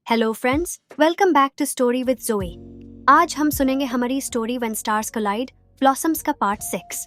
Hello friends, welcome back to story with Joey. आज हम सुनेंगे हमारी story when stars collide blossoms का पार्ट 6।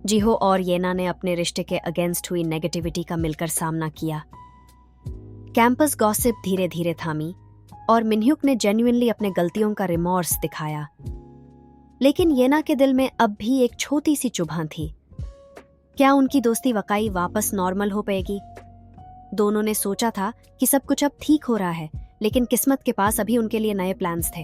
जीहो और येना ने अपने रिश्ते के अगेंस्ट हुई नेगेटिविटी का मिलकर सामना किया। कैंपस गॉसिप धीरे धीरे थामी और मिनह्युक ने जेन्युइनली अपने गलतियों का रिमॉर्स दिखाया। लेकिन येना के दिल में अब भी एक छोटी सी चुभन थी। क्या उनकी दोस्ती वाकई वापस नॉर्मल हो पाएगी? दोनों ने सोचा था कि सब कुछ अब ठीक हो रहा है, लेकिन किस्मत के पास अभी उनके लिए नए प्लान्स थे।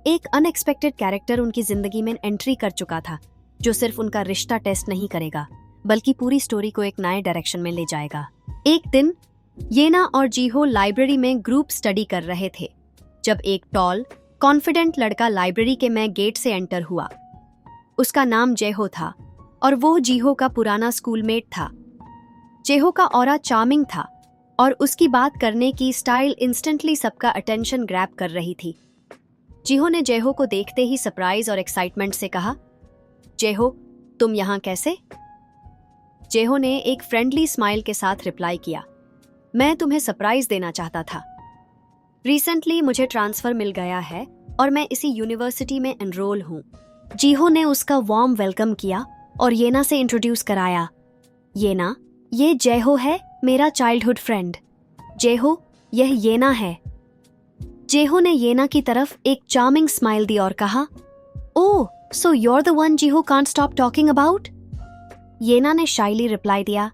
एक अनएक्सपेक्टेड कैरेक्टर उनकी जिंदगी में एंट्री कर चुका था, जो सिर्फ उनका रिश्ता टेस्ट नहीं करेगा, बल्कि पूरी स्टोरी को एक नए डायरेक्शन में ले जाएगा। एक दिन येना और जीहो लाइब्रेरी में ग्रुप स्टडी कर रहे थे, जब एक टॉल, कॉन्फिडेंट लड़का लाइब्रेरी के में गेट से एंटर हुआ। उसका नाम जेहो था और वो जीहो का पुराना स्कूलमेट था। जेहो का ऑरा चार्मिंग था और उसकी बात करने की स्टाइल इंस्टेंटली सबका अटेंशन ग्रैब कर रही थी। जीहो ने जेहो को देखते ही सरप्राइज और एक्साइटमेंट से कहा, जेहो, तुम यहाँ कैसे? जेहो ने एक फ्रेंडली स्माइल के साथ रिप्लाई किया, मैं तुम्हें सरप्राइज देना चाहता था। रिसेंटली मुझे ट्रांसफर मिल गया है और मैं इसी यूनिवर्सिटी में एनरोल हूँ। जीहो ने उसका वार्म वेलकम किया और येना से इंट्रोड्यूस कराया। येना, ये जेहो है, मेरा चाइल्डहुड फ्रेंड। जेहो, यह येना है। जेहो ने येना की तरफ एक चार्मिंग स्माइल दी और कहा, ओह, सो you're the one जीहो can't stop talking about? येना ने शाइली रिप्लाई दिया,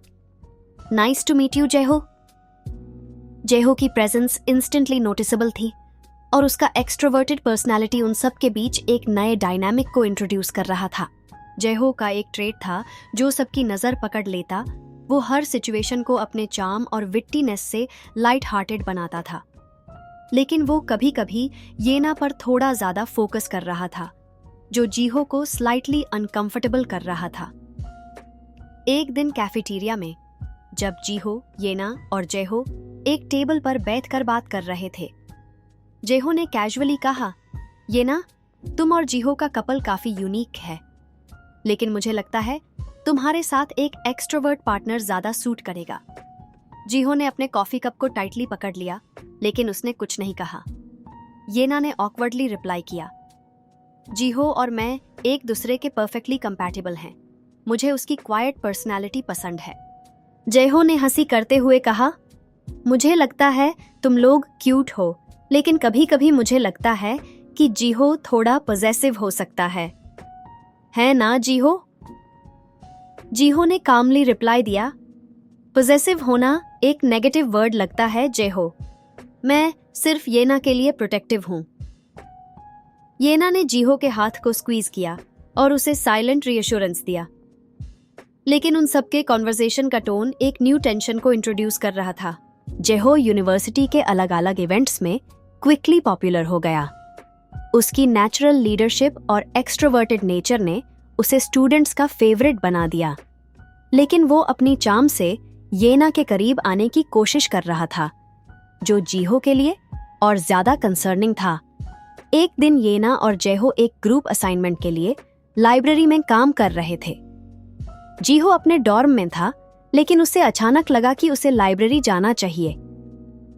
नाइस टू मीट यू जेहो। जेहो की प्रेजेंस इंस्टेंटली नोटिसेबल थी और उसका एक्सट्रोवर्टेड पर्सनालिटी उन सब के बीच एक नए डायनामिक को इंट्रोड्यूस कर रहा था। जेहो का एक ट्रेट था जो सबकी नजर पकड़ लेता। वो हर सिचुएशन को अपने चार्म और विट्टीनेस से लाइट हार्टेड बनाता था, लेकिन वो कभी कभी येना पर थोड़ा ज्यादा फोकस कर रहा था, जो जीहो को स्लाइटली अनकंफर्टेबल कर रहा था। एक दिन कैफेटेरिया में जब जीहो, येना और जेहो एक टेबल पर बैठकर बात कर रहे थे, जेहो ने कैजुअली कहा, येना, तुम और जीहो का कपल काफी यूनिक है, लेकिन मुझे लगता है तुम्हारे साथ एक एक्सट्रोवर्ट पार्टनर ज्यादा सूट करेगा। जीहो ने अपने कॉफी कप को टाइटली पकड़ लिया, लेकिन उसने कुछ नहीं कहा। येना ने ऑकवर्डली रिप्लाई किया, जीहो और मैं एक दूसरे के परफेक्टली कंपैटिबल हैं। मुझे उसकी क्वाइट पर्सनालिटी पसंद है। जेहो ने हंसी करते हुए कहा, मुझे लगता है तुम लोग क्यूट हो, लेकिन कभी कभी मुझे लगता है कि जीहो थोड़ा पॉजेसिव हो सकता है ना जीहो? जीहो ने कामली रिप्लाई दिया, पॉजेसिव होना एक नेगेटिव वर्ड लगता है जेहो। मैं सिर्फ येना के लिए प्रोटेक्टिव हूं। येना ने जीहो के हाथ को स्क्वीज किया और उसे साइलेंट रीअश्योरेंस दिया, लेकिन उन सबके कॉन्वर्सेशन का टोन एक न्यू टेंशन को इंट्रोड्यूस कर रहा था। जेहो यूनिवर्सिटी के अलग अलग इवेंट्स में क्विकली पॉपुलर हो गया। उसकी नेचुरल लीडरशिप और एक्सट्रोवर्टेड नेचर ने उसे स्टूडेंट्स का फेवरेट बना दिया, लेकिन वो अपनी चार्म से येना के करीब आने की कोशिश कर रहा था, जो जीहो के लिए और ज्यादा कंसर्निंग था। एक दिन येना और जेहो एक ग्रुप असाइनमेंट के लिए लाइब्रेरी में काम कर रहे थे। जीहो अपने डॉर्म में था, लेकिन उसे अचानक लगा कि उसे लाइब्रेरी जाना चाहिए।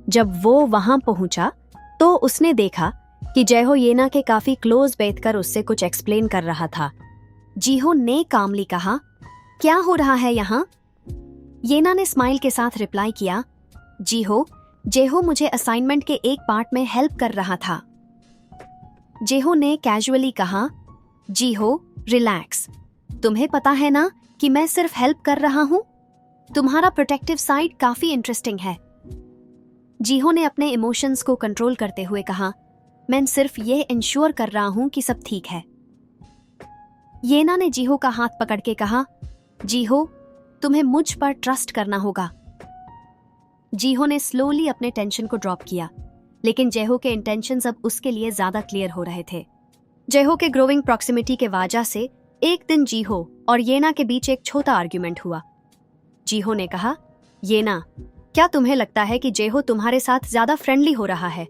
जब वो वहां पहुंचा तो उसने देखा कि जेहो येना के काफी क्लोज बैठकर उससे कुछ एक्सप्लेन कर रहा था। जीहो ने कामली कहा, क्या हो रहा है यहाँ? येना ने स्माइल के साथ रिप्लाई किया, जेहो मुझे असाइनमेंट के एक पार्ट में हेल्प कर रहा था। जेहो ने कैजुअली कहा, जीहो, रिलैक्स, तुम्हें पता है ना कि मैं सिर्फ हेल्प कर रहा हूँ। तुम्हारा प्रोटेक्टिव साइड काफी इंटरेस्टिंग है। जीहो ने अपने इमोशंस को कंट्रोल करते हुए कहा, मैं सिर्फ ये इंश्योर कर रहा हूँ कि सब ठीक है। येना ने जीहो का हाथ पकड़ के कहा, जीहो, तुम्हें मुझ पर ट्रस्ट करना होगा। जीहो ने स्लोली अपने टेंशन को ड्रॉप किया, लेकिन जेहो के इंटेंशंस अब उसके लिए ज्यादा क्लियर हो रहे थे। जेहो के ग्रोइंग प्रॉक्सिमिटी के वजह से एक दिन जीहो और येना के बीच एक छोटा आर्ग्यूमेंट हुआ। जीहो ने कहा, येना, क्या तुम्हें लगता है कि जेहो तुम्हारे साथ ज्यादा फ्रेंडली हो रहा है?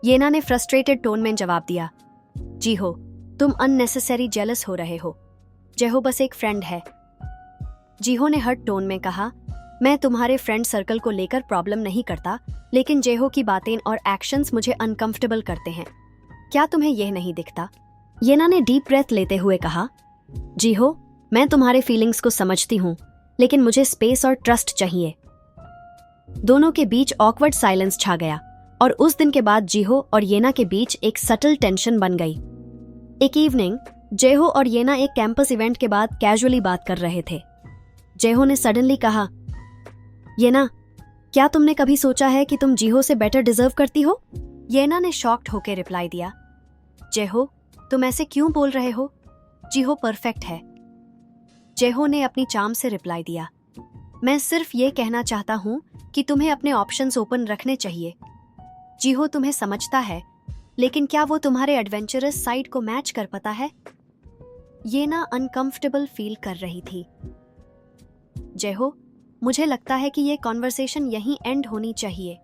येना ने फ्रस्ट्रेटेड टोन में जवाब दिया, जीहो, तुम अननेसेसरी जेलस हो रहे हो। जेहो बस एक फ्रेंड है। जीहो ने हर्ट टोन में कहा, मैं तुम्हारे फ्रेंड सर्कल को लेकर प्रॉब्लम नहीं करता, लेकिन जेहो की बातें और एक्शंस मुझे अनकंफर्टेबल करते हैं। क्या तुम्हें यह नहीं दिखता? येना ने डीप ब्रेथ लेते हुए कहा। जीहो, मैं तुम्हारे फीलिंग्स को समझती हूँ, लेकिन मुझे स्पेस और ट्रस्ट चाहिए। दोनों के बीच ऑकवर्ड साइलेंस छा गया और उस दिन के बाद जीहो और येना के बीच एक सटल टेंशन बन गई। एक इवनिंग जेहो और येना एक कैंपस इवेंट के बाद कैजुअली बात कर रहे थे। जेहो ने सडनली कहा, येना, क्या तुमने कभी सोचा है कि तुम जीहो से बेटर डिजर्व करती हो? येना ने शॉक्ड होकर रिप्लाई दिया, जेहो, तुम ऐसे क्यों बोल रहे हो? जीहो परफेक्ट है। जेहो ने अपनी चार्म से रिप्लाई दिया, मैं सिर्फ ये कहना चाहता हूँ कि तुम्हें अपने ऑप्शंस ओपन रखने चाहिए। जीहो तुम्हें समझता है, लेकिन क्या वो तुम्हारे एडवेंचरस साइड को मैच कर पाता है? येना अनकंफर्टेबल फील कर रही थी। जेहो, मुझे लगता है कि ये कॉन्वर्सेशन यहीं एंड होनी चाहिए।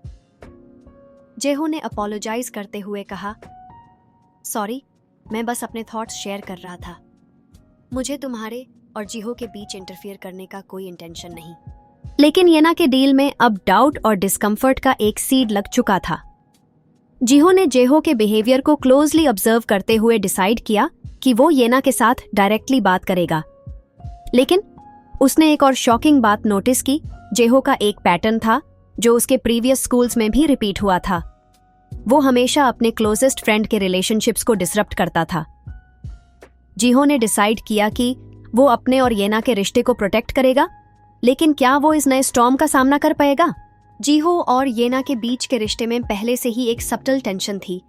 जेहो ने अपोलोजाइज करते हुए कहा, सॉरी, मैं बस अपने थॉट्स शेयर कर रहा था। मुझे तुम्हारे और जीहो के बीच इंटरफियर करने का कोई इंटेंशन नहीं। लेकिन येना के डील में अब डाउट और डिस्कम्फर्ट का एक सीड लग चुका था। जीहो ने जेहो के बिहेवियर को क्लोजली ऑब्जर्व करते हुए डिसाइड किया कि वो येना के साथ डायरेक्टली बात करेगा। लेकिन उसने एक और शॉकिंग बात नोटिस की। जेहो का एक पैटर्न था जो उसके प्रीवियस स्कूल्स में भी रिपीट हुआ था। वो हमेशा अपने क्लोजेस्ट फ्रेंड के रिलेशनशिप्स को डिसरप्ट करता था। जीहो ने डिसाइड किया कि वो अपने और येना के रिश्ते को प्रोटेक्ट करेगा, लेकिन क्या वो इस नए स्टॉर्म का सामना कर पाएगा? जीहो और येना के बीच के रिश्ते में पहले से ही एक सब्टल टेंशन थी,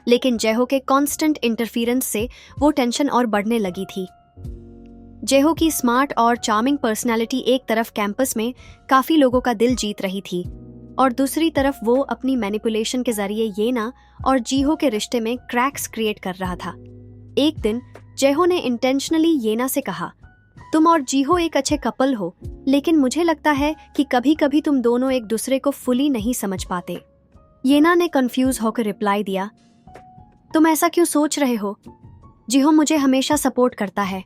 लेकिन जेहो के कांस्टेंट इंटरफेरेंस से वो टेंशन और बढ़ने लगी थी। जेहो की स्मार्ट और चार्मिंग पर्सनालिटी एक तरफ कैंपस में काफी लोगों का दिल जीत रही थी और दूसरी तरफ वो अपनी मैनिपुलेशन के जरिए येना और जीहो के रिश्ते में क्रैक्स क्रिएट कर रहा था। एक दिन जेहो ने इंटेंशनली येना से कहा, तुम और जीहो एक अच्छे कपल हो, लेकिन मुझे लगता है कि कभी कभी तुम दोनों एक दूसरे को फुली नहीं समझ पाते। येना ने कंफ्यूज होकर रिप्लाई दिया, तुम ऐसा क्यों सोच रहे हो? जीहो मुझे हमेशा सपोर्ट करता है।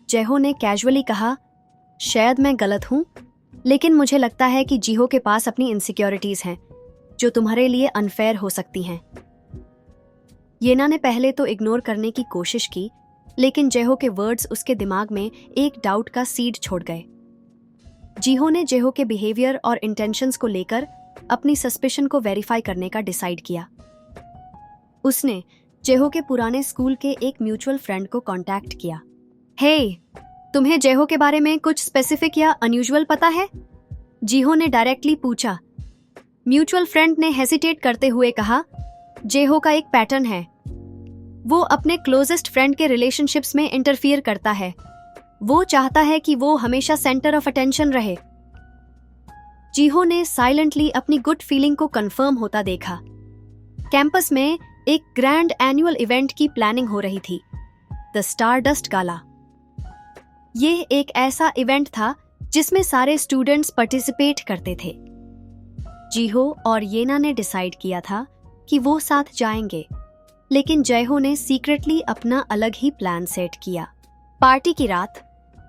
जेहो ने कैजुअली कहा, शायद मैं गलत हूं, लेकिन मुझे लगता है कि जीहो के पास अपनी इनसिक्योरिटीज हैं जो तुम्हारे लिए अनफेयर हो सकती हैं। येना ने पहले तो इग्नोर करने की कोशिश की, लेकिन जेहो के वर्ड्स उसके दिमाग में एक डाउट का सीड छोड़ गए। जीहो ने जेहो के बिहेवियर और इंटेंशंस को लेकर अपनी सस्पिशन को वेरीफाई करने का डिसाइड किया। उसने जेहो के पुराने स्कूल के एक म्यूचुअल फ्रेंड को कांटेक्ट किया। हे, तुम्हें जेहो के बारे में कुछ स्पेसिफिक या अनयूजुअल पता है? जीहो ने डायरेक्टली पूछा। म्यूचुअल फ्रेंड ने हेसिटेट करते हुए कहा, जेहो का एक पैटर्न है। वो अपने क्लोजेस्ट फ्रेंड के रिलेशनशिप्स में इंटरफियर करता है। वो चाहता है कि वो हमेशा सेंटर ऑफ अटेंशन रहे। जीहो ने साइलेंटली अपनी गुड फीलिंग को कंफर्म होता देखा। कैंपस में एक ग्रैंड एनुअल इवेंट की प्लानिंग हो रही थी, द स्टारडस्ट गाला। ये एक ऐसा इवेंट था जिसमें सारे स्टूडेंट्स पार्टिसिपेट करते थे। जीहो और येना ने डिसाइड किया था कि वो साथ जाएंगे, लेकिन जेहो ने सीक्रेटली अपना अलग ही प्लान सेट किया। पार्टी की रात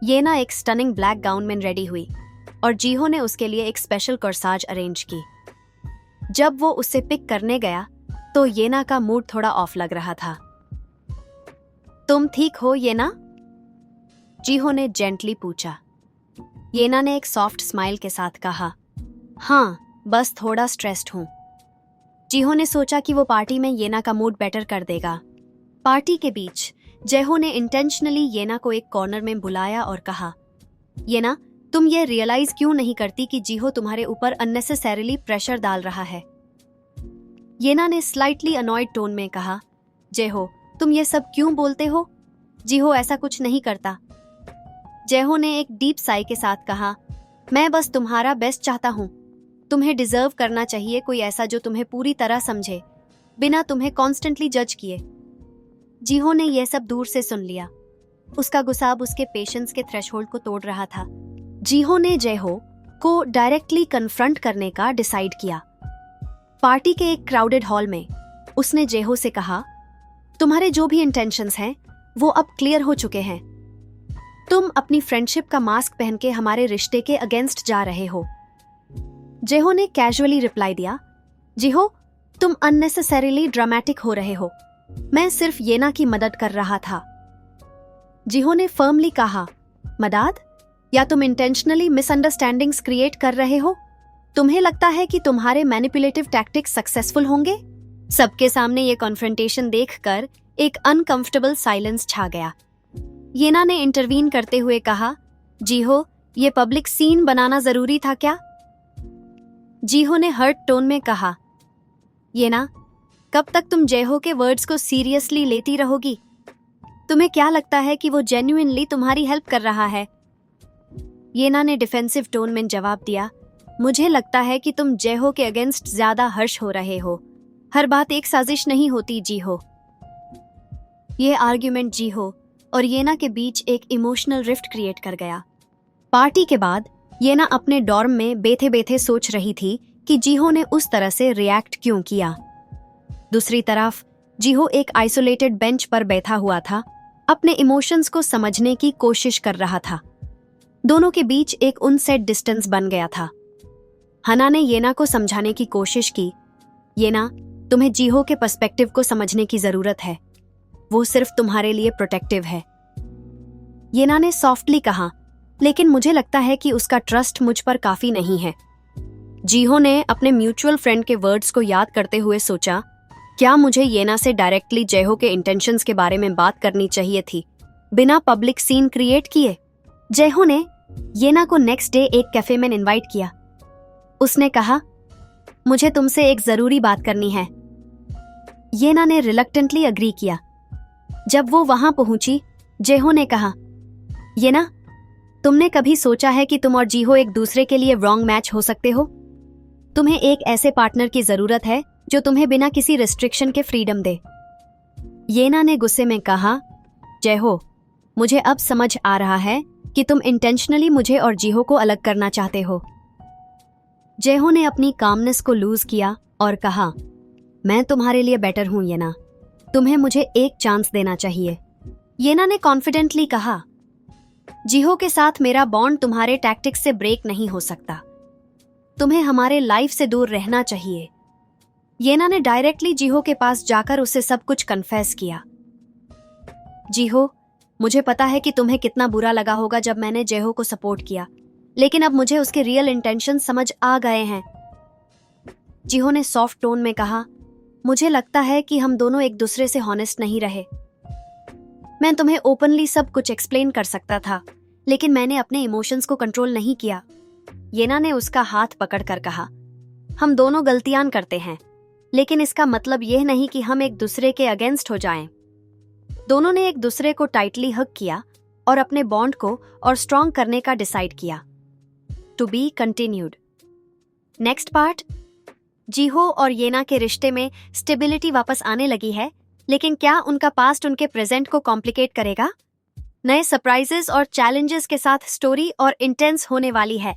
येना एक स्टनिंग ब्लैक गाउन में रेडी हुई और जीहो ने उसके लिए एक स्पेशल कोर्साज अरेंज की। जब वो उससे पिक करने गया तो येना का मूड थोड़ा ऑफ लग रहा था। तुम ठीक हो येना? जीहो ने जेंटली पूछा। येना ने एक सॉफ्ट स्माइल के साथ कहा, हाँ, बस थोड़ा स्ट्रेस्ड हूं। जीहो ने सोचा कि वो पार्टी में येना का मूड बेटर कर देगा। पार्टी के बीच जेहो ने इंटेंशनली येना को एक कॉर्नर में बुलाया और कहा, येना, तुम ये रियलाइज क्यों नहीं करती कि जीहो तुम्हारे ऊपर अननेसेसरीली प्रेशर डाल रहा है? येना ने स्लाइटली अनॉयड टोन में कहा, जेहो, तुम ये सब क्यों बोलते हो? जीहो ऐसा कुछ नहीं करता। जेहो ने एक डीप साई के साथ कहा, मैं बस तुम्हारा बेस्ट चाहता हूँ। तुम्हें डिजर्व करना चाहिए कोई ऐसा जो तुम्हें पूरी तरह समझे, बिना तुम्हें कॉन्स्टेंटली जज किए। जीहो ने यह सब दूर से सुन लिया। उसका गुस्सा अब उसके पेशेंस के थ्रेशहोल्ड को तोड़ रहा था। जीहो ने जेहो को डायरेक्टली कन्फ्रंट करने का डिसाइड किया। पार्टी के एक क्राउडेड हॉल में उसने जेहो से कहा, तुम्हारे जो भी इंटेंशंस हैं वो अब क्लियर हो चुके हैं। तुम अपनी फ्रेंडशिप का मास्क पहन के हमारे रिश्ते के अगेंस्ट जा रहे हो। जेहो ने कैजुअली रिप्लाई दिया, जीहो, तुम अननेसेसरीली ड्रामेटिक हो रहे हो। मैं सिर्फ येना की मदद कर रहा था। जीहो ने फर्मली कहा, मदद? या तुम इंटेंशनली मिसअंडरस्टैंडिंग्स क्रिएट कर रहे हो? तुम्हें लगता है कि तुम्हारे मैनिपुलेटिव टैक्टिक्स सक्सेसफुल होंगे? सबके सामने ये कॉन्फ्रंटेशन देखकर एक अनकंफर्टेबल साइलेंस छा गया। येना ने इंटरवीन करते हुए कहा, जीहो, ये पब्लिक सीन बनाना जरूरी था क्या? जीहो ने हर्ट टोन में कहा, येना, कब तक तुम जेहो के वर्ड्स को सीरियसली लेती रहोगी? तुम्हें क्या लगता है कि वो जेन्युइनली तुम्हारी हेल्प कर रहा है? येना ने डिफेंसिव टोन में जवाब दिया, मुझे लगता है कि तुम जेहो के अगेंस्ट ज्यादा हर्ष हो रहे हो। हर बात एक साजिश नहीं होती जीहो। यह आर्ग्यूमेंट जीहो और येना के बीच एक इमोशनल रिफ्ट क्रिएट कर गया। पार्टी के बाद येना अपने डॉर्म में बेथे बेथे सोच रही थी कि जीहो ने उस तरह से रिएक्ट क्यों किया। दूसरी तरफ जीहो एक आइसोलेटेड बेंच पर बैठा हुआ था, अपने इमोशंस को समझने की कोशिश कर रहा था। दोनों के बीच एक अनसेट डिस्टेंस बन गया था। हना ने येना को समझाने की कोशिश की, येना, तुम्हें जीहो के पर्सपेक्टिव को समझने की जरूरत है। वो सिर्फ तुम्हारे लिए प्रोटेक्टिव है। येना ने सॉफ्टली कहा, लेकिन मुझे लगता है कि उसका ट्रस्ट मुझ पर काफी नहीं है। जीहो ने अपने म्यूचुअल फ्रेंड के वर्ड्स को याद करते हुए सोचा, क्या मुझे येना से डायरेक्टली जेहो के इंटेंशंस के बारे में बात करनी चाहिए थी, बिना पब्लिक सीन क्रिएट किए? जेहो ने येना को नेक्स्ट डे एक कैफे में इनवाइट किया। उसने कहा, मुझे तुमसे एक जरूरी बात करनी है। येना ने रिलक्टेंटली अग्री किया। जब वो वहां पहुंची, जेहो ने कहा, येना, तुमने कभी सोचा है कि तुम और जीहो एक दूसरे के लिए रॉन्ग मैच हो सकते हो? तुम्हें एक ऐसे पार्टनर की जरूरत है जो तुम्हें बिना किसी रिस्ट्रिक्शन के फ्रीडम दे। येना ने गुस्से में कहा, जेहो, मुझे अब समझ आ रहा है कि तुम इंटेंशनली मुझे और जीहो को अलग करना चाहते हो। जेहो ने अपनी कामनेस को लूज किया और कहा, मैं तुम्हारे लिए बेटर हूं येना, तुम्हें मुझे एक चांस देना चाहिए। येना ने कॉन्फिडेंटली कहा, जीहो के साथ मेरा बॉन्ड तुम्हारे टैक्टिक्स से ब्रेक नहीं हो सकता। तुम्हें हमारे लाइफ से दूर रहना चाहिए। येना ने डायरेक्टली जीहो के पास जाकर उसे सब कुछ कन्फेस किया। जीहो, मुझे पता है कि तुम्हें कितना बुरा लगा होगा जब मैंने जेहो को सपोर्ट किया, लेकिन अब मुझे उसके रियल इंटेंशन समझ आ गए हैं। जीहो ने सॉफ्ट टोन में कहा, मुझे लगता है कि हम दोनों एक दूसरे से हॉनेस्ट नहीं रहे। मैं तुम्हें ओपनली सब कुछ एक्सप्लेन कर सकता था, लेकिन मैंने अपने इमोशंस को कंट्रोल नहीं किया। येना ने उसका हाथ पकड़कर कहा, हम दोनों गलतियां करते हैं, लेकिन इसका मतलब यह नहीं कि हम एक दूसरे के अगेंस्ट हो जाएं। दोनों ने एक दूसरे को टाइटली हग किया और अपने बॉन्ड को और स्ट्रॉन्ग करने का डिसाइड किया। To be continued. Next part. Jiho और येना के रिश्ते में स्टेबिलिटी वापस आने लगी है, लेकिन क्या उनका पास्ट उनके प्रेजेंट को कॉम्प्लिकेट करेगा? नए सरप्राइजेस और चैलेंजेस के साथ स्टोरी और इंटेंस होने वाली है।